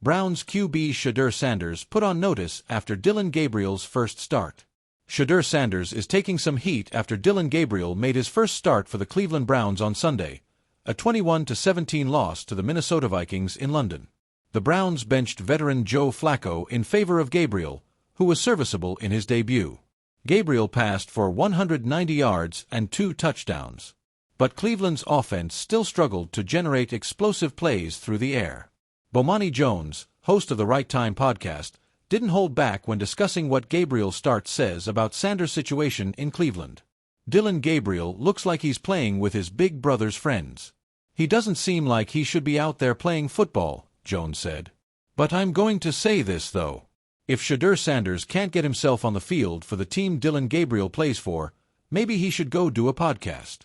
Browns QB Shedeur Sanders put on notice after Dillon Gabriel's first start. Shedeur Sanders is taking some heat after Dillon Gabriel made his first start for the Cleveland Browns on Sunday, a 21-17 loss to the Minnesota Vikings in London. The Browns benched veteran Joe Flacco in favor of Gabriel, who was serviceable in his debut. Gabriel passed for 190 yards and 2 touchdowns. But Cleveland's offense still struggled to generate explosive plays through the air. Bomani Jones, host of the Right Time podcast, didn't hold back when discussing what Gabriel's start says about Sanders' situation in Cleveland. Dillon Gabriel looks like he's playing with his big brother's friends. He doesn't seem like he should be out there playing football, Jones said. But I'm going to say this, though. If Shedeur Sanders can't get himself on the field for the team Dillon Gabriel plays for, maybe he should go do a podcast.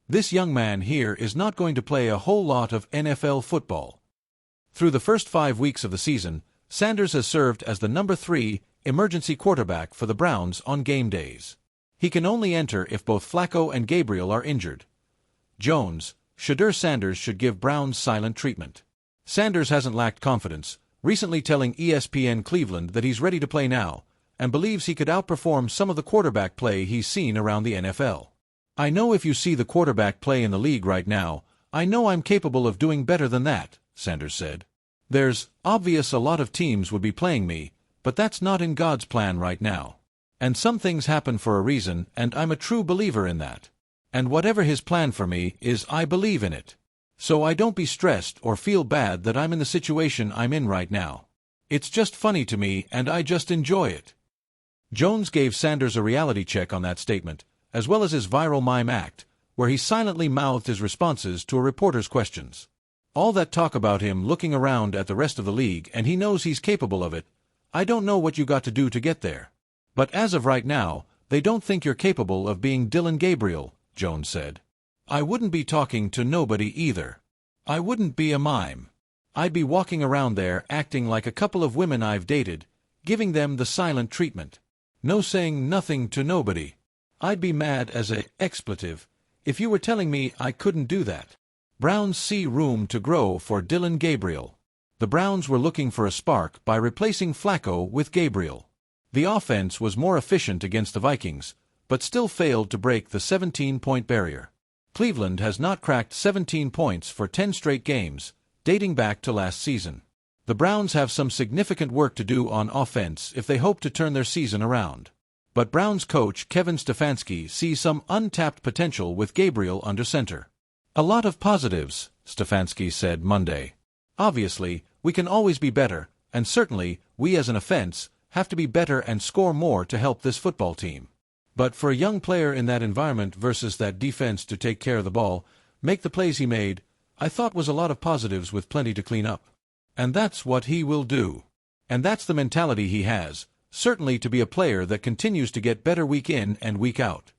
This young man here is not going to play a whole lot of NFL football. Through the first 5 weeks of the season, Sanders has served as the number 3 emergency quarterback for the Browns on game days. He can only enter if both Flacco and Gabriel are injured. Jones, Shedeur Sanders should give Browns silent treatment. Sanders hasn't lacked confidence, recently telling ESPN Cleveland that he's ready to play now, and believes he could outperform some of the quarterback play he's seen around the NFL. I know if you see the quarterback play in the league right now, I know I'm capable of doing better than that, Sanders said. There's obvious a lot of teams would be playing me, but that's not in God's plan right now. And some things happen for a reason, and I'm a true believer in that. And whatever his plan for me is, I believe in it. So I don't be stressed or feel bad that I'm in the situation I'm in right now. It's just funny to me and I just enjoy it. Jones gave Sanders a reality check on that statement, as well as his viral mime act, where he silently mouthed his responses to a reporter's questions. All that talk about him looking around at the rest of the league and he knows he's capable of it, I don't know what you got to do to get there. But as of right now, they don't think you're capable of being Dillon Gabriel, Jones said. I wouldn't be talking to nobody either. I wouldn't be a mime. I'd be walking around there acting like a couple of women I've dated, giving them the silent treatment. No saying nothing to nobody. I'd be mad as a expletive if you were telling me I couldn't do that. Browns see room to grow for Dillon Gabriel. The Browns were looking for a spark by replacing Flacco with Gabriel. The offense was more efficient against the Vikings, but still failed to break the 17-point barrier. Cleveland has not cracked 17 points for 10 straight games, dating back to last season. The Browns have some significant work to do on offense if they hope to turn their season around. But Browns coach Kevin Stefanski sees some untapped potential with Gabriel under center. A lot of positives, Stefanski said Monday. Obviously, we can always be better, and certainly, we as an offense, have to be better and score more to help this football team. But for a young player in that environment versus that defense to take care of the ball, make the plays he made, I thought was a lot of positives with plenty to clean up. And that's what he will do. And that's the mentality he has, certainly to be a player that continues to get better week in and week out.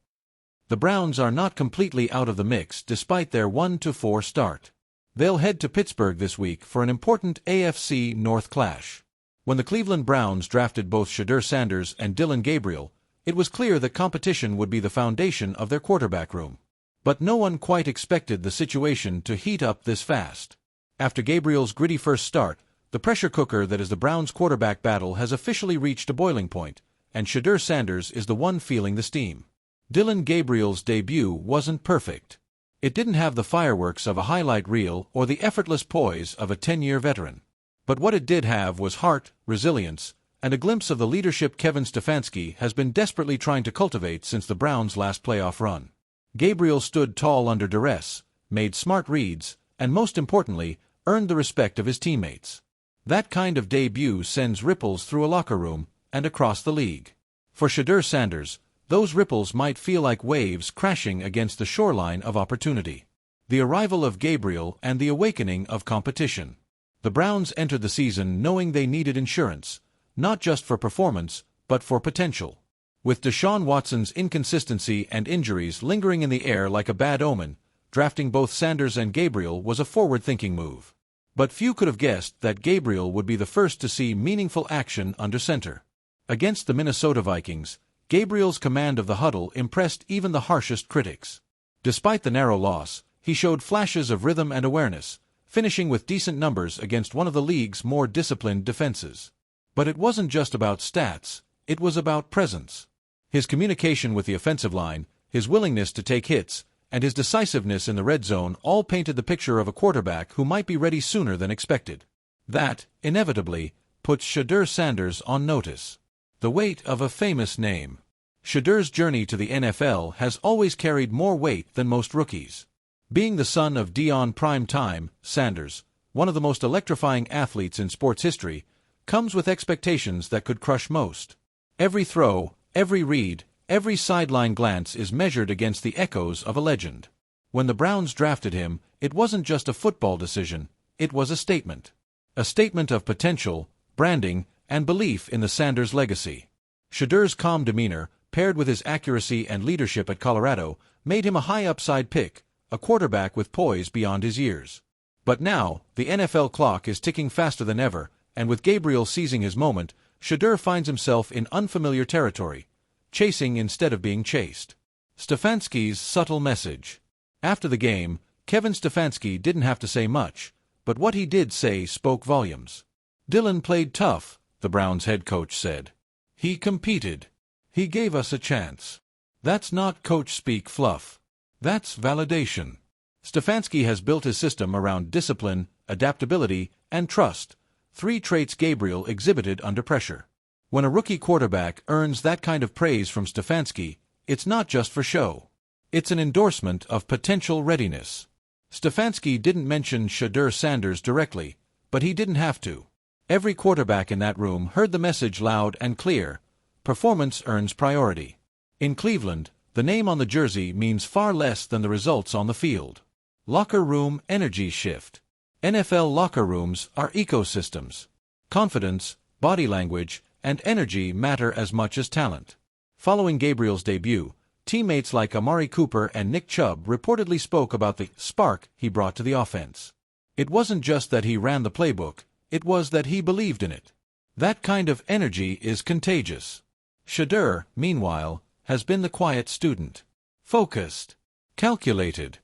The Browns are not completely out of the mix despite their 1-4 start. They'll head to Pittsburgh this week for an important AFC North clash. When the Cleveland Browns drafted both Shedeur Sanders and Dillon Gabriel, it was clear that competition would be the foundation of their quarterback room. But no one quite expected the situation to heat up this fast. After Gabriel's gritty first start, the pressure cooker that is the Browns' quarterback battle has officially reached a boiling point, and Shedeur Sanders is the one feeling the steam. Dillon Gabriel's debut wasn't perfect. It didn't have the fireworks of a highlight reel or the effortless poise of a 10-year veteran. But what it did have was heart, resilience, and a glimpse of the leadership Kevin Stefanski has been desperately trying to cultivate since the Browns' last playoff run. Gabriel stood tall under duress, made smart reads, and most importantly, earned the respect of his teammates. That kind of debut sends ripples through a locker room and across the league. For Shedeur Sanders, those ripples might feel like waves crashing against the shoreline of opportunity. The arrival of Gabriel and the awakening of competition. The Browns entered the season knowing they needed insurance, not just for performance, but for potential. With Deshaun Watson's inconsistency and injuries lingering in the air like a bad omen, drafting both Sanders and Gabriel was a forward-thinking move. But few could have guessed that Gabriel would be the first to see meaningful action under center. Against the Minnesota Vikings, Gabriel's command of the huddle impressed even the harshest critics. Despite the narrow loss, he showed flashes of rhythm and awareness, finishing with decent numbers against one of the league's more disciplined defenses. But it wasn't just about stats, it was about presence. His communication with the offensive line, his willingness to take hits, and his decisiveness in the red zone all painted the picture of a quarterback who might be ready sooner than expected. That, inevitably, puts Shedeur Sanders on notice. The weight of a famous name. Shedeur's journey to the NFL has always carried more weight than most rookies. Being the son of Deion Prime Time Sanders, one of the most electrifying athletes in sports history, comes with expectations that could crush most. Every throw, every read, every sideline glance is measured against the echoes of a legend. When the Browns drafted him, it wasn't just a football decision, it was a statement. A statement of potential, branding, and belief in the Sanders legacy. Shedeur's calm demeanor, paired with his accuracy and leadership at Colorado, made him a high-upside pick, a quarterback with poise beyond his years. But now, the NFL clock is ticking faster than ever, and with Gabriel seizing his moment, Shedeur finds himself in unfamiliar territory, chasing instead of being chased. Stefanski's subtle message. After the game, Kevin Stefanski didn't have to say much, but what he did say spoke volumes. Dillon played tough, the Browns head coach said. He competed. He gave us a chance. That's not coach-speak fluff. That's validation. Stefanski has built his system around discipline, adaptability, and trust, 3 traits Gabriel exhibited under pressure. When a rookie quarterback earns that kind of praise from Stefanski, it's not just for show. It's an endorsement of potential readiness. Stefanski didn't mention Shedeur Sanders directly, but he didn't have to. Every quarterback in that room heard the message loud and clear. Performance earns priority. In Cleveland, the name on the jersey means far less than the results on the field. Locker room energy shift. NFL locker rooms are ecosystems. Confidence, body language, and energy matter as much as talent. Following Gabriel's debut, teammates like Amari Cooper and Nick Chubb reportedly spoke about the spark he brought to the offense. It wasn't just that he ran the playbook, it was that he believed in it. That kind of energy is contagious. Shedeur, meanwhile, has been the quiet student. Focused. Calculated.